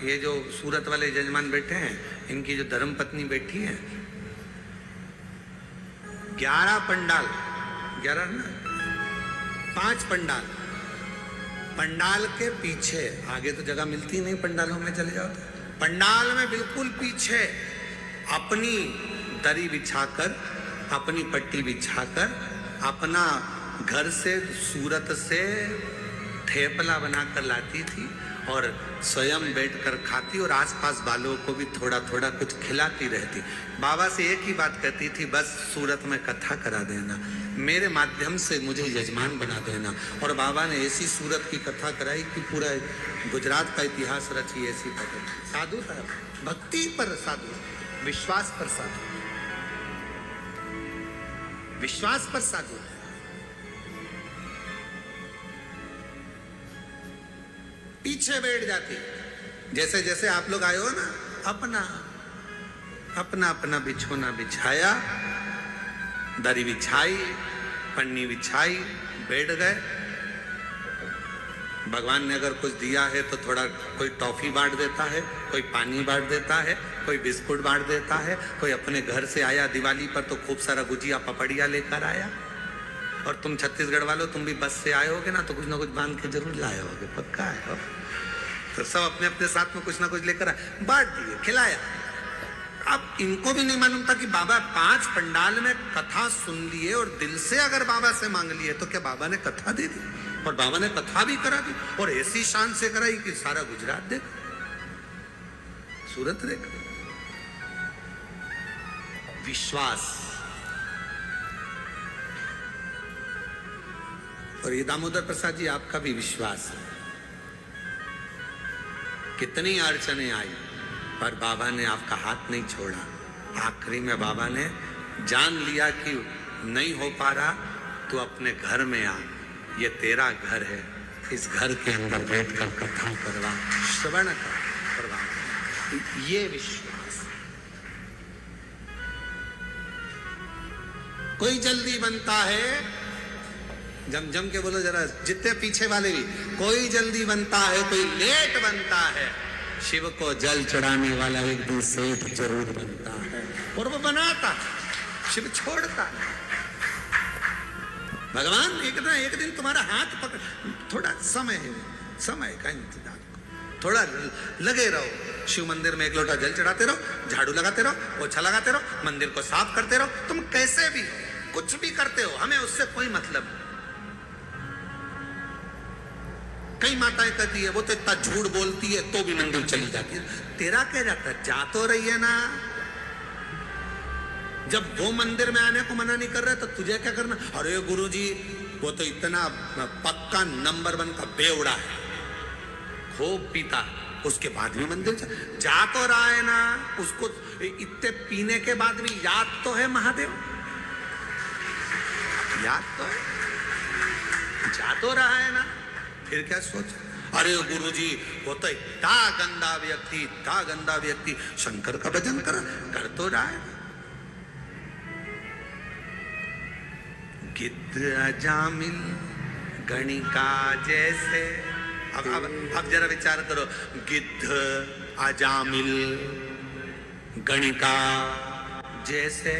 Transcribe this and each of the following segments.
ये जो सूरत वाले जजमान बैठे हैं, इनकी जो धर्म पत्नी बैठी है, 11 पंडाल, 11 ना 5 पंडाल, पंडाल के पीछे, आगे तो जगह मिलती नहीं पंडालों में चले जाओ, पंडाल में बिल्कुल पीछे अपनी दरी बिछाकर, अपनी पट्टी बिछाकर, अपना घर से सूरत से थेपला बनाकर लाती थी और स्वयं बैठकर खाती और आसपास वालों को भी थोड़ा थोड़ा कुछ खिलाती रहती। बाबा से एक ही बात कहती थी, बस सूरत में कथा करा देना, मेरे माध्यम से मुझे यजमान बना देना। और बाबा ने ऐसी सूरत की कथा कराई कि पूरा गुजरात का इतिहास रची। ऐसी कथा, साधु था, भक्ति पर साधु, विश्वास पर साधु, विश्वास पर साधु। पीछे बैठ जाती, जैसे जैसे आप लोग आए हो ना, अपना अपना अपना बिछोना बिछाया, दरी बिछाई, पन्नी बिछाई, बैठ गए। भगवान ने अगर कुछ दिया है तो थोड़ा कोई टॉफी बांट देता है, कोई पानी बांट देता है, कोई बिस्कुट बांट देता है, कोई अपने घर से आया दिवाली पर तो खूब सारा गुजिया पपड़िया लेकर आया। और तुम छत्तीसगढ़ वालों, तुम भी बस से आए होगे ना, तो कुछ ना कुछ बांध के जरूर लाए होगे, पक्का है हो? तो सब अपने अपने साथ में कुछ ना कुछ लेकर आए, बांट दिए, खिलाया। अब इनको भी नहीं मालूम था कि बाबा 5 पंडाल में कथा सुन लिए और दिल से अगर बाबा से मांग लिए तो क्या बाबा ने कथा दे दी, और बाबा ने कथा भी करा दी और ऐसी शान से कराई कि सारा गुजरात देख, सूरत देख। विश्वास। और ये दामोदर प्रसाद जी, आपका भी विश्वास है। कितनी अड़चने आई पर बाबा ने आपका हाथ नहीं छोड़ा। आखिरी में बाबा ने जान लिया कि नहीं हो पा रहा, तो अपने घर में आ, ये तेरा घर है, इस घर के अंदर बैठकर कथा करवा, श्रवण करवा। ये विश्वास। कोई जल्दी बनता है, जम जम के बोलो जरा, जितने पीछे वाले भी, कोई जल्दी बनता है, कोई लेट बनता है, शिव को जल चढ़ाने वाला एक दिन सेठ जरूर बनता है। और वो बनाता, शिव छोड़ता है। भगवान एक दिन तुम्हारा हाथ पकड़, थोड़ा समय का इंतजार, थोड़ा लगे रहो। शिव मंदिर में 1 लोटा जल चढ़ाते रहो, झाड़ू लगाते रहो, पोछा लगाते रहो, मंदिर को साफ करते रहो। तुम कैसे भी हो, कुछ भी करते हो, हमें उससे कोई मतलब नहीं। कई माताएं कहती है वो तो इतना झूठ बोलती है तो भी मंदिर चली जाती है। तेरा क्या जाता है, जा तो रही है ना। जब वो मंदिर में आने को मना नहीं कर रहे तो तुझे क्या करना। अरे गुरुजी, वो तो इतना पक्का नंबर 1 का बेवड़ा है, खूब पीता, उसके बाद भी मंदिर जा तो रहा है ना। उसको इतने पीने के बाद भी याद तो है महादेव, याद तो है, जा तो रहा है ना। फिर क्या सोच, अरे गुरुजी वो तो इतना गंदा व्यक्ति शंकर का भजन कर तो रहा है। गिद्ध अजामिल गणिका जैसे, अब जरा विचार करो, गिद्ध अजामिल गणिका जैसे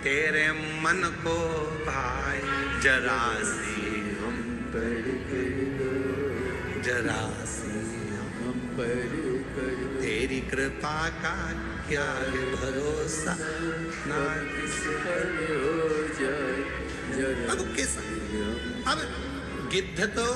तेरे मन को भाई, जरा सी हम पर जरा सी हम पर तेरी कृपा का क्या भरोसा, ना किसी पर हो जाए। अब कैसा, अब गिद्ध तो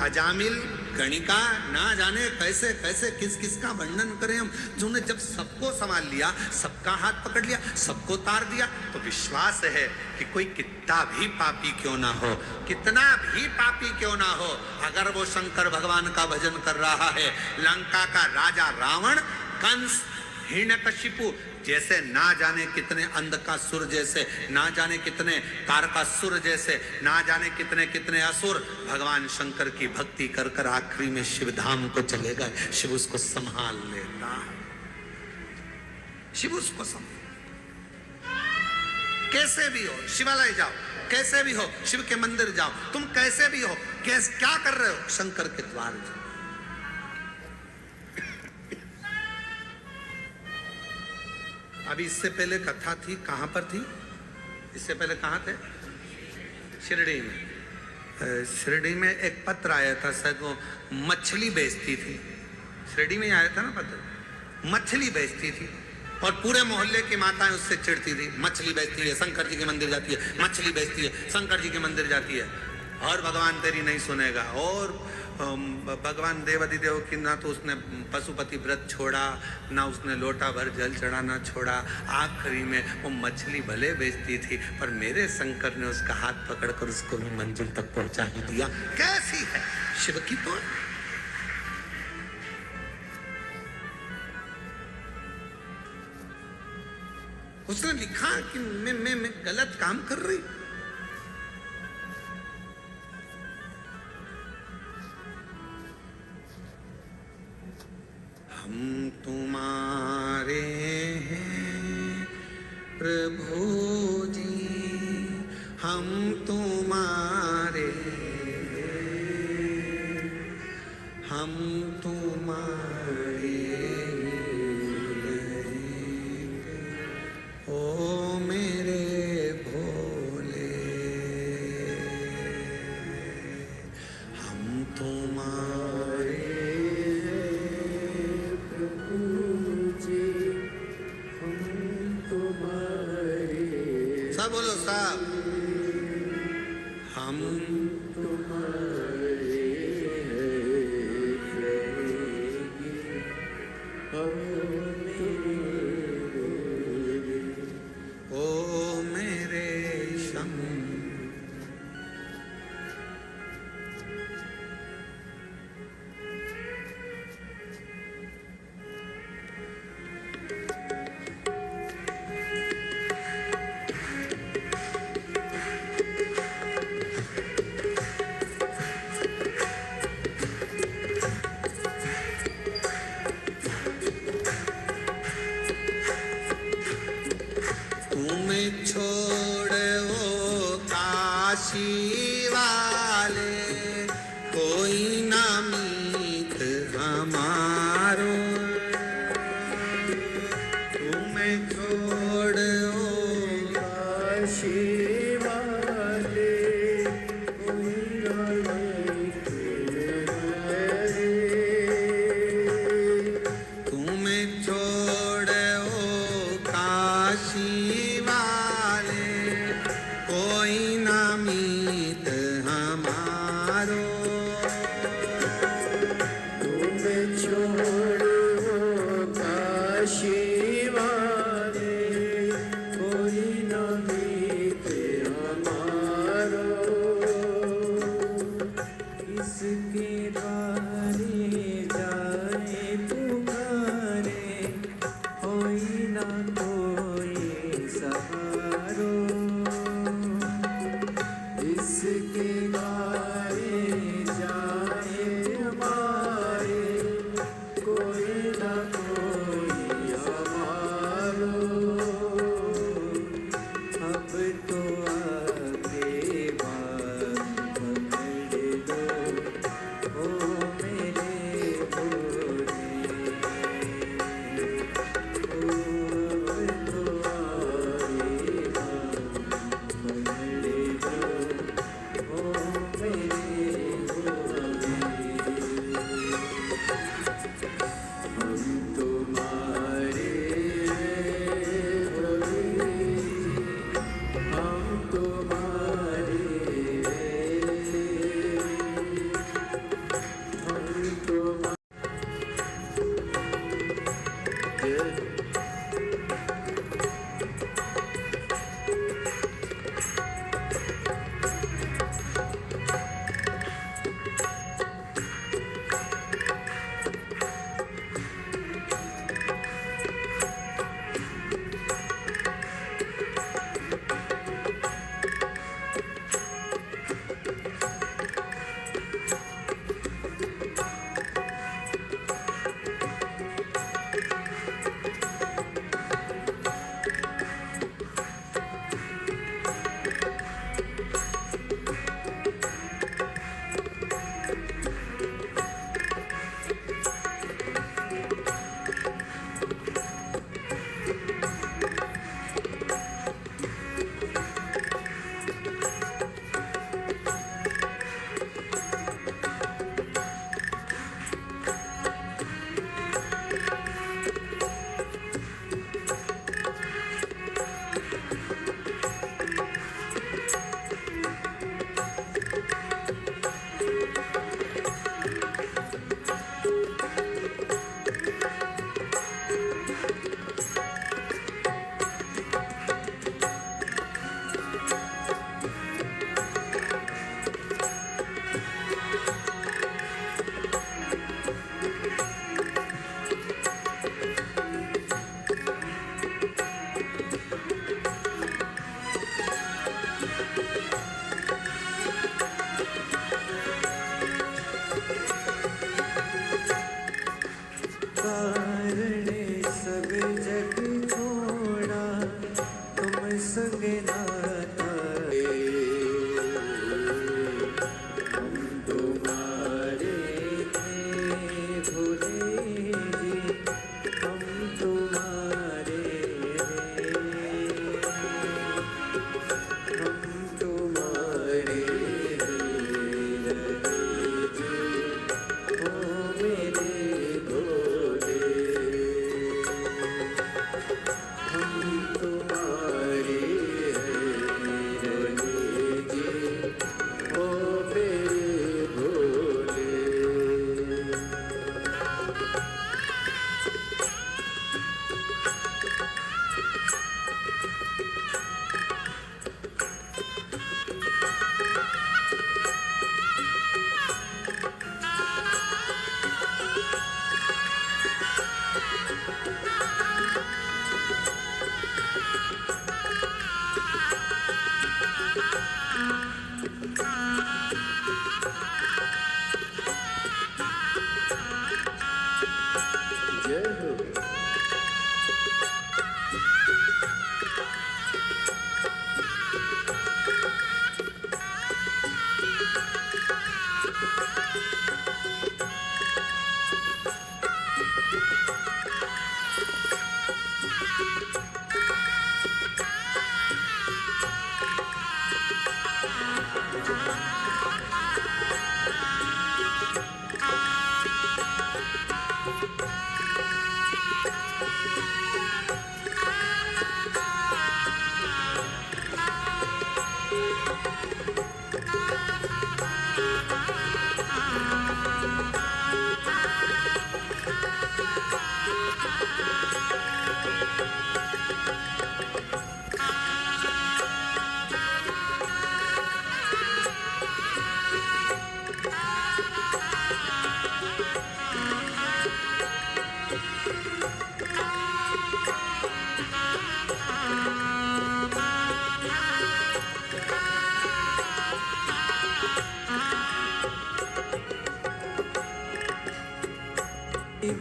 अजामिल गणिका, ना जाने कैसे कैसे किस किस का वर्णन करें हम, जिन्होंने जब सबको संभाल लिया, सबका हाथ पकड़ लिया, सबको तार दिया, तो विश्वास है कि कोई कितना भी पापी क्यों ना हो, कितना भी पापी क्यों ना हो, अगर वो शंकर भगवान का भजन कर रहा है, लंका का राजा रावण, कंस, हिरण्यकशिपु जैसे ना जाने कितने अंधकासुर जैसे, ना जाने कितने तारकासुर जैसे, ना जाने कितने कितने असुर भगवान शंकर की भक्ति कर कर आखिरी में शिव धाम को चले गए। शिव उसको संभाल लेता, शिव उसको संभाल। कैसे भी हो शिवालय जाओ, कैसे भी हो शिव के मंदिर जाओ, तुम कैसे भी हो, क्या कर रहे हो, शंकर के द्वार जाओ। अभी इससे पहले कथा थी, कहाँ पर थी? इससे पहले कहाँ थे? शिरडी में। शिरडी में एक पत्र आया था, शायद वो मछली बेचती थी। शिरडी में ही आया था ना पत्र, मछली बेचती थी और पूरे मोहल्ले की माताएं उससे चिढ़ती थी। मछली बेचती है, शंकर जी के मंदिर जाती है, मछली बेचती है, शंकर जी के मंदिर जाती है, और भगवान तेरी नहीं सुनेगा। और भगवान देवादिदेव की ना तो उसने पशुपति व्रत छोड़ा, ना उसने लोटा भर जल चढ़ाना छोड़ा। आखिरी में वो मछली भले बेचती थी, पर मेरे शंकर ने उसका हाथ पकड़कर उसको भी मंजिल तक पहुंचा ही दिया। कैसी है शिव की तो। उसने लिखा कि मैं गलत काम कर रही। हम तुम्हारे हैं प्रभु जी, हम तुम्हारे, हम तुम्हारे, ओ मेरे भोले, हम तुम्हारे सब बोलो साहब, हम तुम्हारे ओ मेरे शम। छोड़ वो काशी वाले, कोई ना मीत हमारो। तुम्हें छोड़ वो काशी वाले, कोई ना मीत हमारे। तुम्हें छोड़ वो काशी कोई ना मीत हमारो। तुम छोड़ो काशी वाले, कोई ना मीत हमारो। इसके द्वारे जाए पुकारे, कोई ना कोई सहारो। इसके द्वारे जाए हमारे, कोई ना कोई हमारो। अब तो आगे बात पकड़ दो, ओ मेरे भोले। हम कारण सब जग छोड़ा, तुम संग नाता हम तुम्हारे थे भोले जी, हम तुम्हारे हम तुम्हारे ओ मेरे भोले, हम तुम्हारे भोले जी, ओ मेरे भोले। जय हो।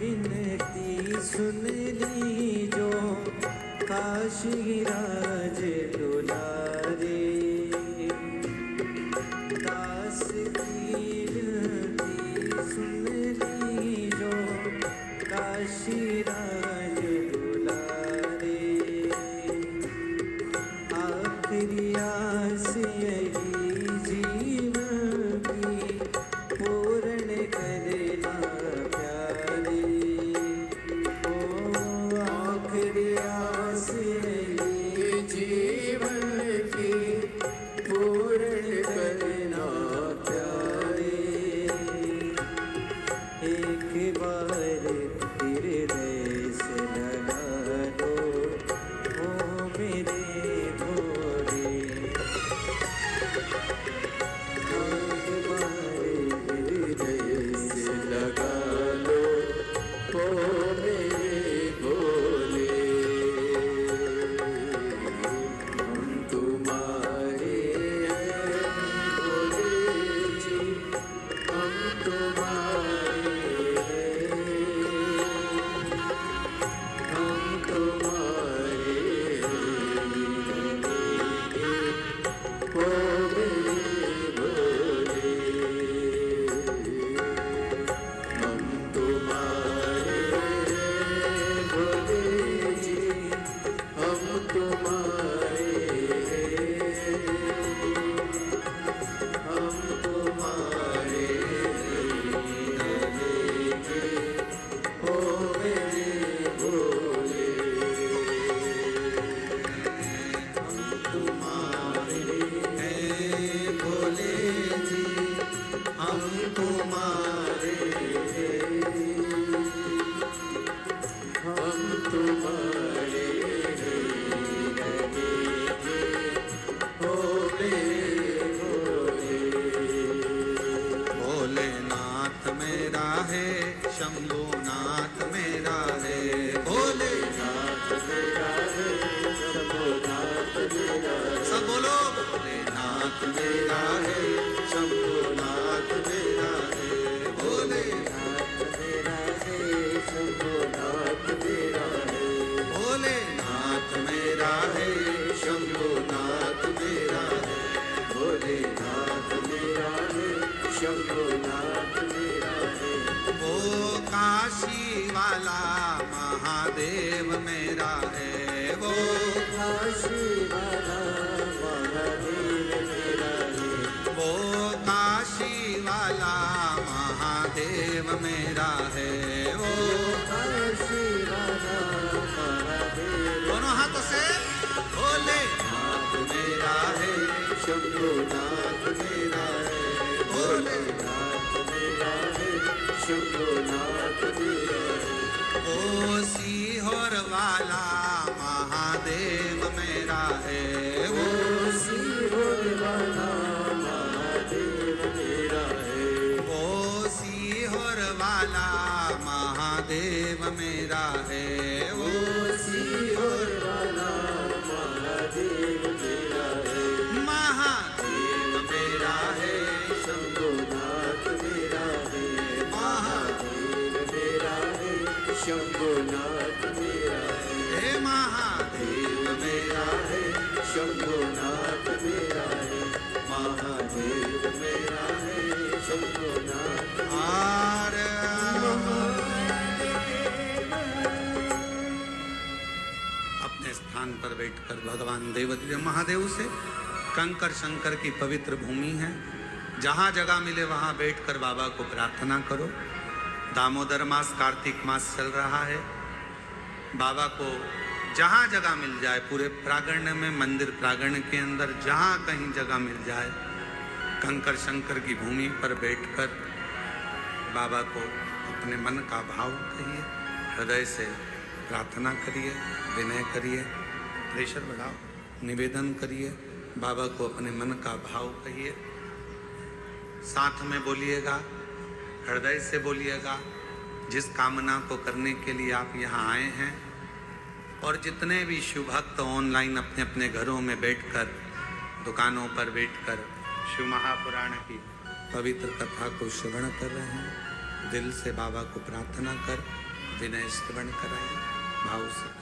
विनती सुन लीजो काशी राज दुलारे, दास की विनती सुन लीजो काशी राज दुलारे, आखिरी आस यही जीवन की पूर्ण करना प्यारे, ओ आखिरी आस यही जीवन की पूर्ण करना प्यारे, एक बार हृदय से महादेव मेरा है वो काशी वाला महादेव मेरा है वो काशी वाला महादेव मेरा है वो काशी वाला महादेव दोनों हाथों से भोले नाथ मेरा है शंभुनाथ मेरा है भोले नाथ मेरा है शंभुनाथ मेरा है वो सीहोर वाला महादेव मेरा है वो सीहोर वाला महादेव मेरा है वो सीहोर वाला महादेव मेरा है वो सीहोर वाला महादेव मेरा है महादेव मेरा है शंभुनाथ मेरा है महादेव मेरा है शंभुनाथ मेरा है हे महादेव मेरा है शंभुनाथ मेरा है महादेव मेरा है शंभुनाथ आर अपने स्थान पर बैठकर भगवान देवदेव महादेव से कंकर शंकर की पवित्र भूमि है, जहाँ जगह मिले वहाँ बैठकर बाबा को प्रार्थना करो। दामोदर मास कार्तिक मास चल रहा है, बाबा को जहाँ जगह मिल जाए पूरे प्रांगण में, मंदिर प्रांगण के अंदर जहाँ कहीं जगह मिल जाए, कंकर शंकर की भूमि पर बैठकर बाबा को अपने मन का भाव कहिए, हृदय से प्रार्थना करिए, विनय करिए, प्रेशर बढ़ाओ, निवेदन करिए, बाबा को अपने मन का भाव कहिए, साथ में बोलिएगा, हृदय से बोलिएगा, जिस कामना को करने के लिए आप यहाँ आए हैं। और जितने भी शिव भक्त ऑनलाइन अपने अपने घरों में बैठकर, दुकानों पर बैठकर शिव महापुराण की पवित्र कथा को श्रवण कर रहे हैं, दिल से बाबा को प्रार्थना कर विनय श्रवण कराएं भाव से।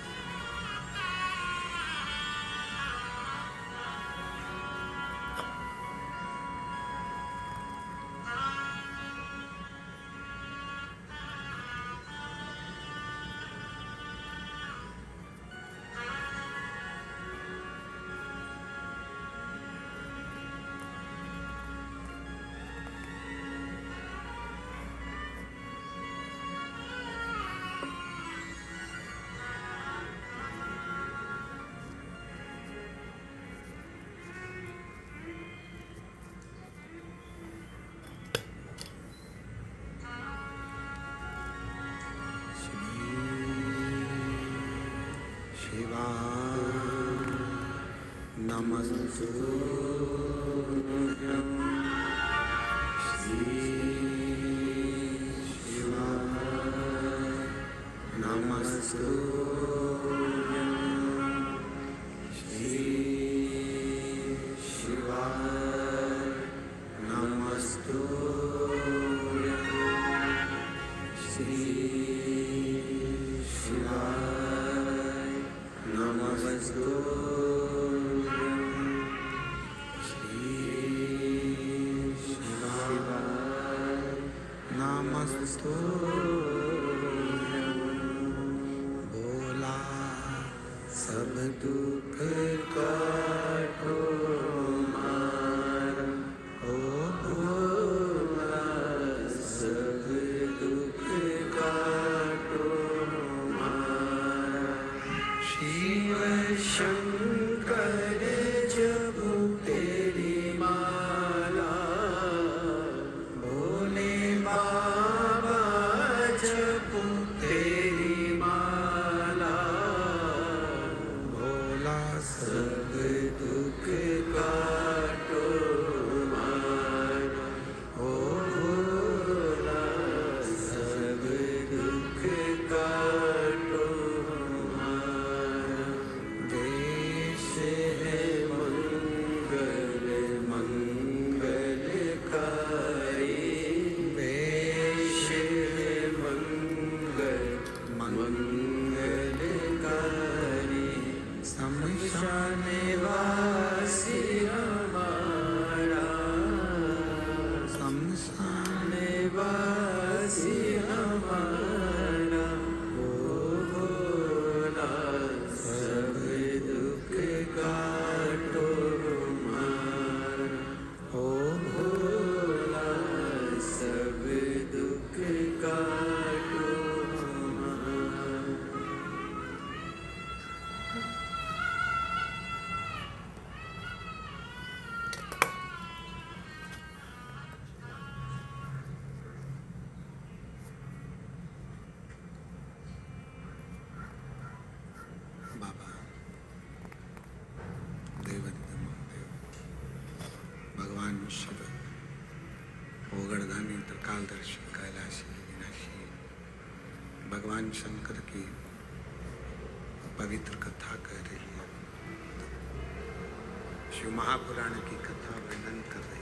बोला सब दुख काटो मारा, ओ भोला सब दुख काटो मारा। शिव शंकर जपो तेरी माला, भोले बाबा जपो तेरी माला, भोला सब शिव ओगड़दानी त्रिकालदर्शी कैलाशी विनाशी भगवान शंकर की पवित्र कथा कर रही है, शिव महापुराण की कथा वर्णन कर रही है।